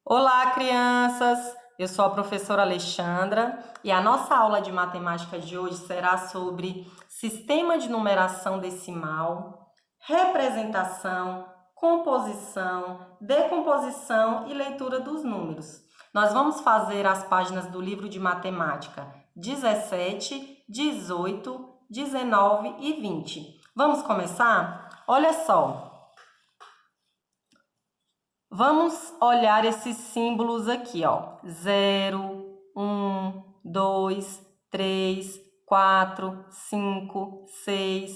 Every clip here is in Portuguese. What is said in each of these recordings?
Olá, crianças! Eu sou a professora Alexandra e a nossa aula de matemática de hoje será sobre sistema de numeração decimal, representação, composição, decomposição e leitura dos números. Nós vamos fazer as páginas do livro de matemática 17, 18, 19 e 20. Vamos começar? Olha só! Vamos olhar esses símbolos aqui, ó. 0, 1, 2, 3, 4, 5, 6,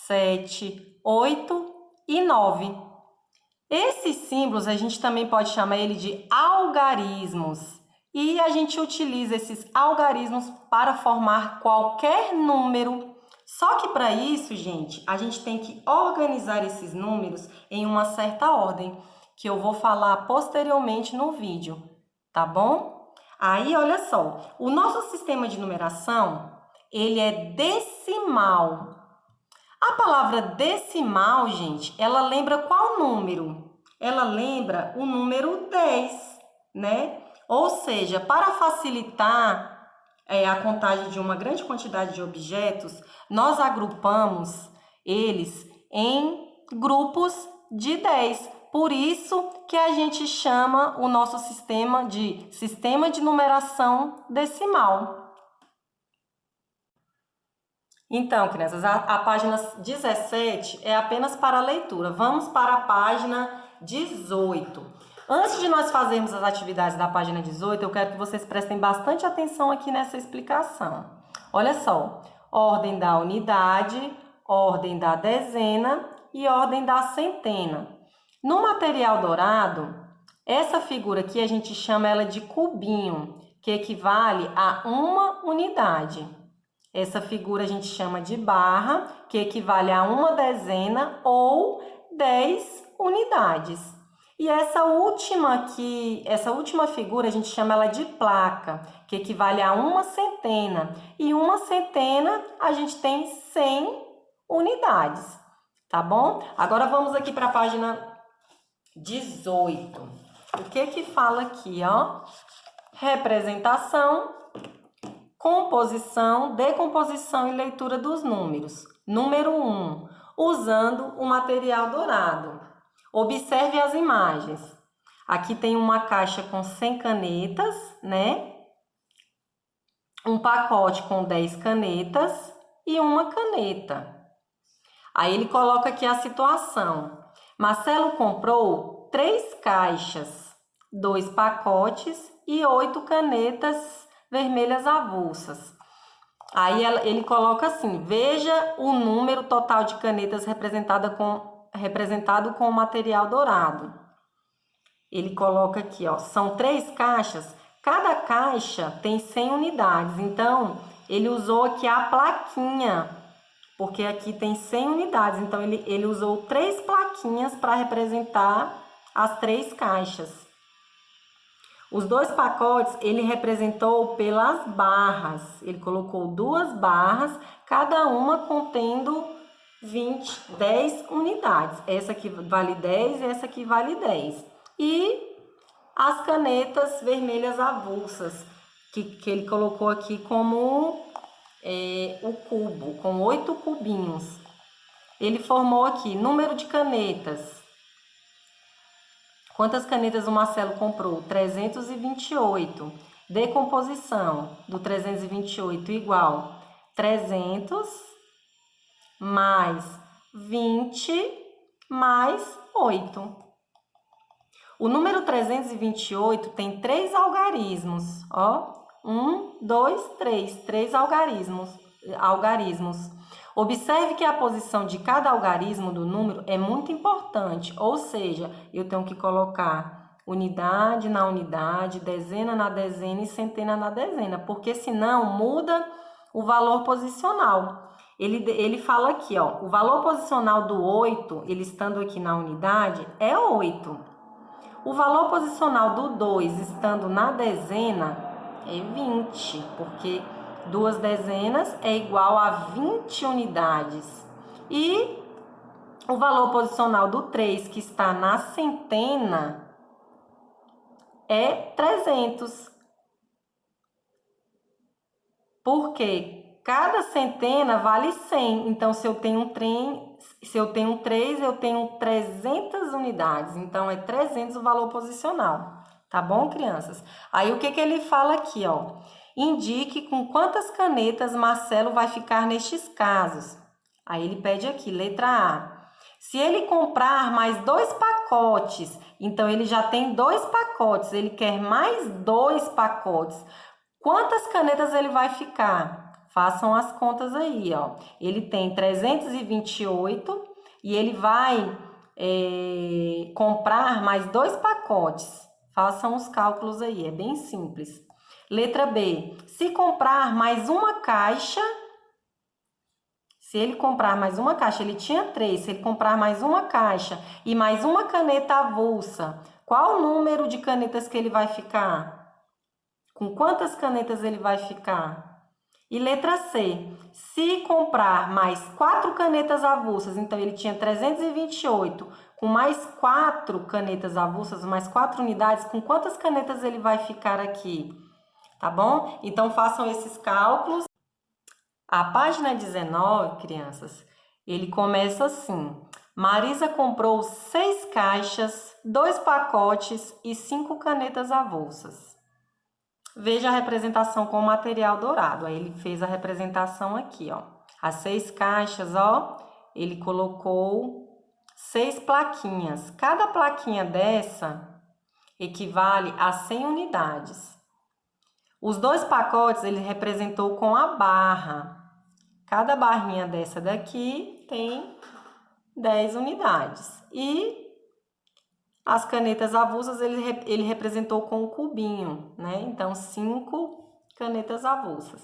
7, 8 e 9. Esses símbolos a gente também pode chamar ele de algarismos. E a gente utiliza esses algarismos para formar qualquer número. Só que para isso, gente, a gente tem que organizar esses números em uma certa ordem, que eu vou falar posteriormente no vídeo, tá bom? Aí, olha só, o nosso sistema de numeração, ele é decimal. A palavra decimal, gente, ela lembra qual número? Ela lembra o número 10, né? Ou seja, para facilitar a contagem de uma grande quantidade de objetos, nós agrupamos eles em grupos de 10. Por isso que a gente chama o nosso sistema de numeração decimal. Então, crianças, a página 17 é apenas para a leitura. Vamos para a página 18. Antes de nós fazermos as atividades da página 18, eu quero que vocês prestem bastante atenção aqui nessa explicação. Olha só, ordem da unidade, ordem da dezena e ordem da centena. No material dourado, essa figura aqui a gente chama ela de cubinho, que equivale a uma unidade. Essa figura a gente chama de barra, que equivale a uma dezena ou 10 unidades. E essa última figura a gente chama ela de placa, que equivale a uma centena. E uma centena a gente tem 100 unidades, tá bom? Agora vamos aqui para a página 18. O que fala aqui, ó? Representação, composição, decomposição e leitura dos números. Número 1, usando o material dourado. Observe as imagens. Aqui tem uma caixa com 100 canetas, né? Um pacote com 10 canetas e uma caneta. Aí ele coloca aqui a situação. Marcelo comprou 3 caixas, 2 pacotes e 8 canetas vermelhas avulsas. Aí ele coloca assim: veja o número total de canetas representado com o material dourado. Ele coloca aqui, ó, são 3 caixas, cada caixa tem 100 unidades. Então, ele usou aqui a plaquinha, porque aqui tem 100 unidades, então ele usou 3 plaquinhas para representar as 3 caixas. Os 2 pacotes ele representou pelas barras, ele colocou 2 barras, cada uma contendo 10 unidades. Essa aqui vale 10 e essa aqui vale 10. E as canetas vermelhas avulsas, que ele colocou aqui como o cubo, com 8 cubinhos. Ele formou aqui número de canetas. Quantas canetas o Marcelo comprou? 328. Decomposição do 328 igual 300 mais 20 mais 8. O número 328 tem 3 algarismos, ó. 1, 2, 3. 3 algarismos. Observe que a posição de cada algarismo do número é muito importante, ou seja, eu tenho que colocar unidade na unidade, dezena na dezena e centena na dezena, porque senão muda o valor posicional. Ele fala aqui, ó, o valor posicional do 8, ele estando aqui na unidade, é 8. O valor posicional do 2, estando na dezena, é 20, porque 2 dezenas é igual a 20 unidades. E o valor posicional do 3, que está na centena, é 300. Porque cada centena vale 100. Então, se eu tenho 3, eu tenho 300 unidades. Então, é 300 o valor posicional. Tá bom, crianças? Aí, o que ele fala aqui, ó? Indique com quantas canetas Marcelo vai ficar nestes casos. Aí, ele pede aqui, letra A. Se ele comprar mais 2 pacotes, então ele já tem 2 pacotes, ele quer mais 2 pacotes. Quantas canetas ele vai ficar? Façam as contas aí, ó. Ele tem 328 e ele vai comprar mais 2 pacotes. Façam os cálculos aí, é bem simples. Letra B. Se comprar mais uma caixa, se ele comprar mais uma caixa, ele tinha 3, se ele comprar mais uma caixa e mais uma caneta avulsa, qual o número de canetas que ele vai ficar? Com quantas canetas ele vai ficar? E letra C. Se comprar mais 4 canetas avulsas, então ele tinha 328, com mais 4 canetas avulsas, mais 4 unidades, com quantas canetas ele vai ficar aqui? Tá bom? Então, façam esses cálculos. A página 19, crianças, ele começa assim. Marisa comprou 6 caixas, 2 pacotes e 5 canetas avulsas. Veja a representação com o material dourado. Aí ele fez a representação aqui, ó. As 6 caixas, ó, ele colocou 6 plaquinhas. Cada plaquinha dessa equivale a 100 unidades. Os 2 pacotes ele representou com a barra. Cada barrinha dessa daqui tem 10 unidades. E as canetas avulsas ele representou com o cubinho, né? Então, 5 canetas avulsas.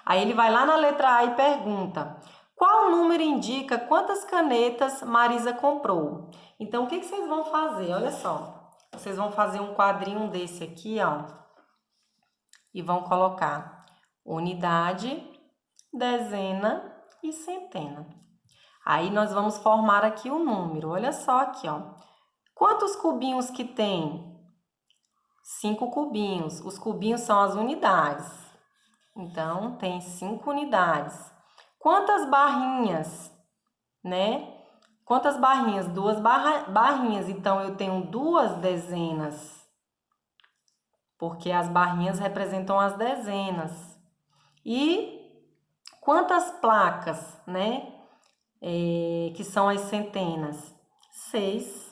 Aí ele vai lá na letra A e pergunta: qual número indica quantas canetas Marisa comprou? Então, o que vocês vão fazer? Olha só. Vocês vão fazer um quadrinho desse aqui, ó. E vão colocar unidade, dezena e centena. Aí, nós vamos formar aqui o número. Olha só aqui, ó. Quantos cubinhos que tem? 5 cubinhos. Os cubinhos são as unidades. Então, tem 5 unidades. Quantas barrinhas, né? Quantas barrinhas? 2 barrinhas. Então, eu tenho 2 dezenas. Porque as barrinhas representam as dezenas. E quantas placas, né? Que são as centenas? 6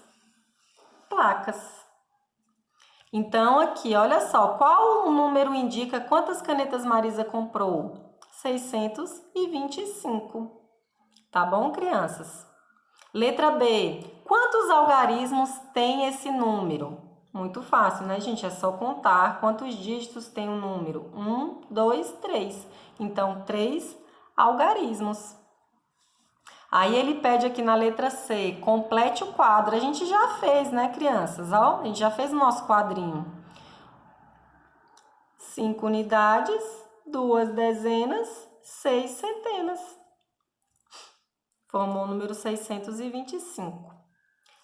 placas. Então, aqui, olha só, qual o número indica quantas canetas Marisa comprou? 625. Tá bom, crianças? Letra B. Quantos algarismos tem esse número? Muito fácil, né, gente? É só contar quantos dígitos tem o número. 1, 2, 3. Então, 3 algarismos. Aí ele pede aqui na letra C, complete o quadro. A gente já fez, né, crianças? Ó, a gente já fez o nosso quadrinho. 5 unidades, 2 dezenas, 6 centenas. Formou o número 625.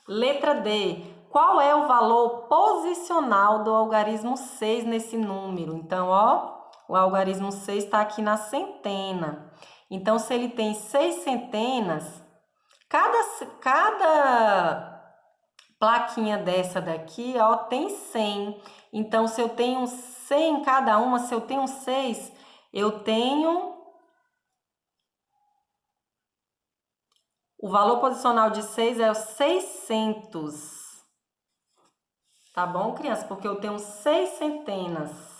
Letra D. Qual é o valor posicional do algarismo 6 nesse número? Então, ó, o algarismo 6 está aqui na centena. Então, se ele tem 6 centenas, cada plaquinha dessa daqui, ó, tem 100. Então, se eu tenho 100 em cada uma, se eu tenho 6, eu tenho... O valor posicional de 6 é o 600. Tá bom, criança? Porque eu tenho 6 centenas.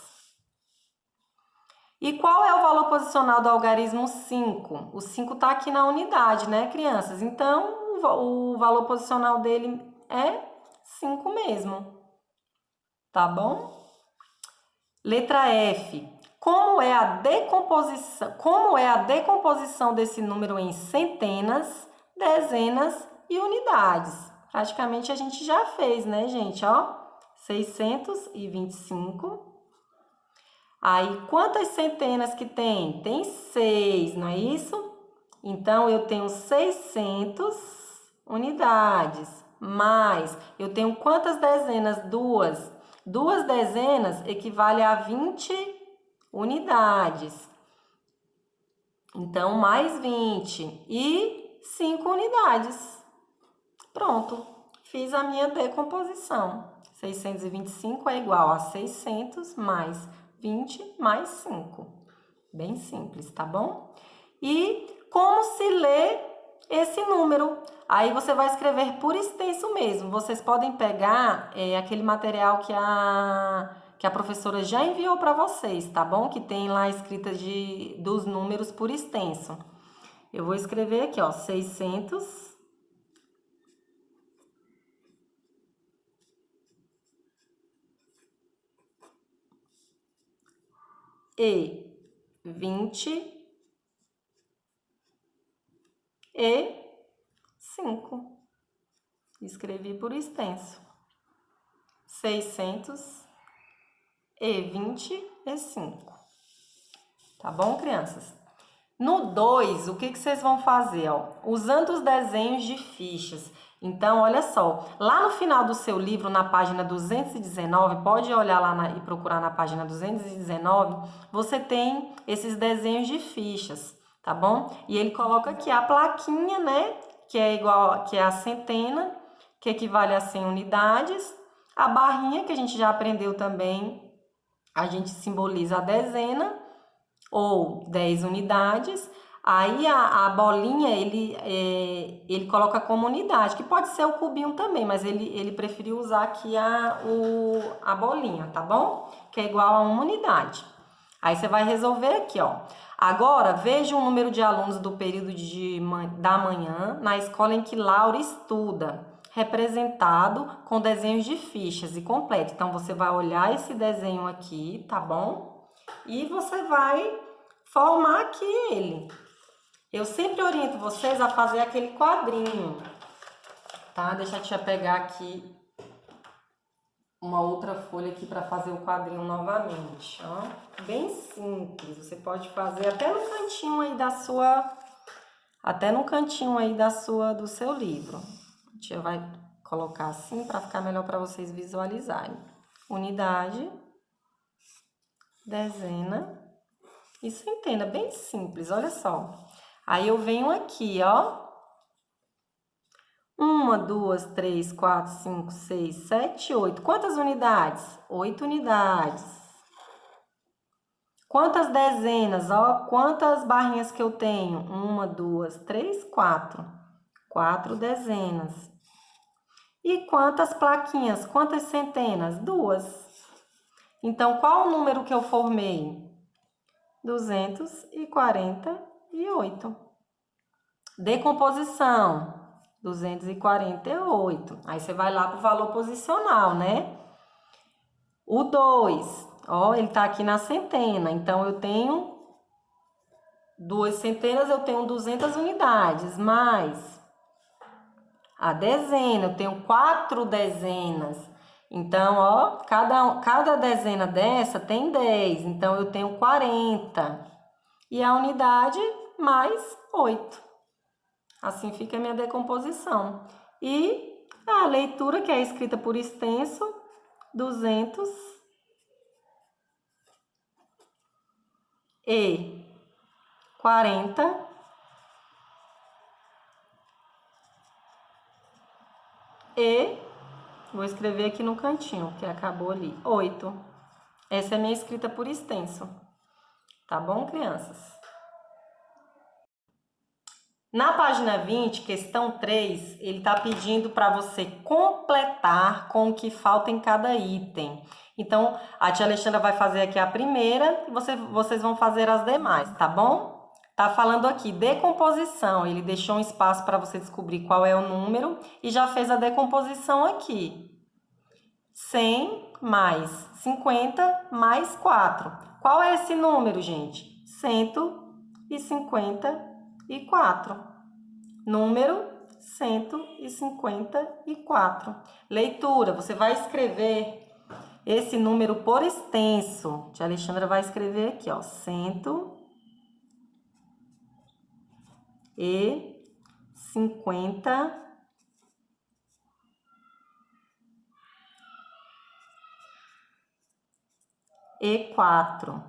E qual é o valor posicional do algarismo 5? O 5 está aqui na unidade, né, crianças? Então, o valor posicional dele é 5 mesmo. Tá bom? Letra F. Como é a decomposição desse número em centenas, dezenas e unidades? Praticamente a gente já fez, né, gente? Ó, 625. Aí, quantas centenas que tem? Tem 6, não é isso? Então, eu tenho 600 unidades. Mais, eu tenho quantas dezenas? 2. 2 dezenas equivale a 20 unidades. Então, mais 20 e 5 unidades. Pronto, fiz a minha decomposição. 625 é igual a 600 mais 20 mais 5. Bem simples, tá bom? E como se lê esse número? Aí você vai escrever por extenso mesmo. Vocês podem pegar aquele material que a professora já enviou para vocês, tá bom? Que tem lá a escrita dos números por extenso. Eu vou escrever aqui, ó, 600 e 20 e 5. Escrevi por extenso. 625. Tá bom, crianças? No 2, o que vocês vão fazer? Ó? Usando os desenhos de fichas. Então, olha só. Lá no final do seu livro, na página 219, pode olhar lá e procurar na página 219, você tem esses desenhos de fichas, tá bom? E ele coloca aqui a plaquinha, né? Que é igual, que é a centena, que equivale a 100 unidades. A barrinha, que a gente já aprendeu também, a gente simboliza a dezena, ou 10 unidades. Aí a bolinha, ele coloca como unidade, que pode ser o cubinho também, mas ele preferiu usar aqui a bolinha, tá bom? Que é igual a 1 unidade. Aí você vai resolver aqui, ó. Agora, veja o número de alunos do período da manhã na escola em que Laura estuda, representado com desenhos de fichas e completo. Então, você vai olhar esse desenho aqui, tá bom? E você vai formar aqui ele. Eu sempre oriento vocês a fazer aquele quadrinho, tá? Deixa a tia pegar aqui uma outra folha aqui para fazer o quadrinho novamente, ó. Bem simples, você pode fazer até no cantinho aí do seu livro. A tia vai colocar assim para ficar melhor para vocês visualizarem. Unidade, dezena e centena, bem simples, olha só. Aí eu venho aqui, ó. 1, 2, 3, 4, 5, 6, 7, 8. Quantas unidades? 8 unidades. Quantas dezenas? Ó, quantas barrinhas que eu tenho? 1, 2, 3, 4. 4 dezenas. E quantas plaquinhas? Quantas centenas? 2. Então, qual o número que eu formei? 248. Decomposição. 248. Aí você vai lá para o valor posicional, né? O 2, ó, ele tá aqui na centena. Então, eu tenho 2 centenas, eu tenho 200 unidades. Mais a dezena, eu tenho 4 dezenas. Então, ó, cada dezena dessa tem 10. Então, eu tenho 40. E a unidade mais 8. Assim fica a minha decomposição. E a leitura, que é escrita por extenso, 240. E vou escrever aqui no cantinho, que acabou ali, 8. Essa é a minha escrita por extenso. Tá bom, crianças? Na página 20, questão 3, ele está pedindo para você completar com o que falta em cada item. Então, a tia Alexandra vai fazer aqui a primeira e vocês vão fazer as demais, tá bom? Tá falando aqui, decomposição. Ele deixou um espaço para você descobrir qual é o número e já fez a decomposição aqui. 100 mais 50 mais 4. Qual é esse número, gente? 154. Número 154. Leitura, você vai escrever esse número por extenso. Tia Alexandra vai escrever aqui, ó, 150 e 4.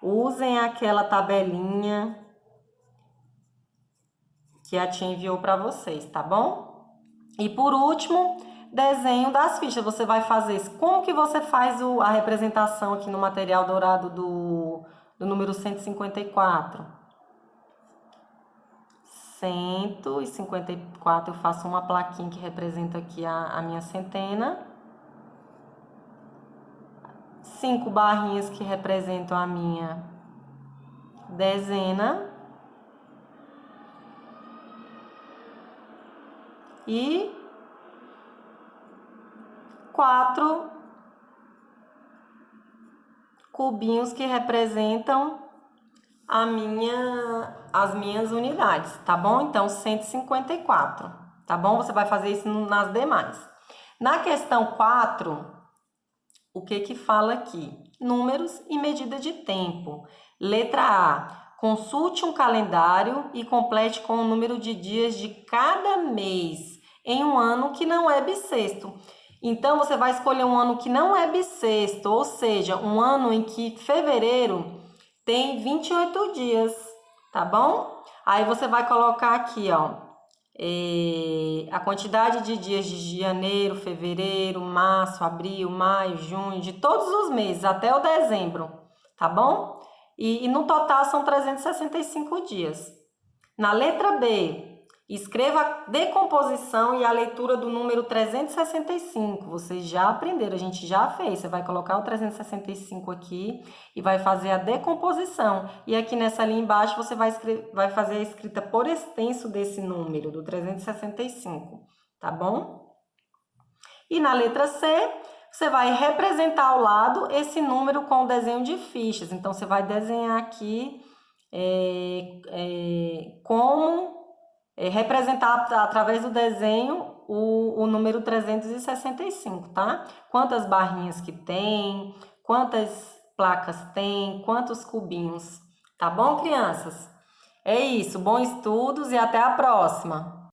Usem aquela tabelinha que a tia enviou para vocês, tá bom? E por último, desenho das fichas. Você vai fazer isso. Como que você faz a representação aqui no material dourado do número 154? 154, eu faço uma plaquinha que representa aqui a minha centena. 5 barrinhas que representam a minha dezena. E 4 cubinhos que representam as minhas unidades, tá bom? Então, 154, tá bom? Você vai fazer isso nas demais. Na questão 4, o que que fala aqui? Números e medida de tempo. Letra A. Consulte um calendário e complete com o número de dias de cada mês em um ano que não é bissexto. Então, você vai escolher um ano que não é bissexto, ou seja, um ano em que fevereiro tem 28 dias, tá bom? Aí você vai colocar aqui, ó, a quantidade de dias de janeiro, fevereiro, março, abril, maio, junho, de todos os meses até o dezembro, tá bom? E no total são 365 dias. Na letra B, escreva a decomposição e a leitura do número 365. Vocês já aprenderam, a gente já fez. Você vai colocar o 365 aqui e vai fazer a decomposição. E aqui nessa linha embaixo você vai fazer a escrita por extenso desse número, do 365, tá bom? E na letra C, você vai representar ao lado esse número com o desenho de fichas. Então, você vai desenhar aqui como representar através do desenho o número 365, tá? Quantas barrinhas que tem, quantas placas tem, quantos cubinhos. Tá bom, crianças? É isso, bons estudos e até a próxima!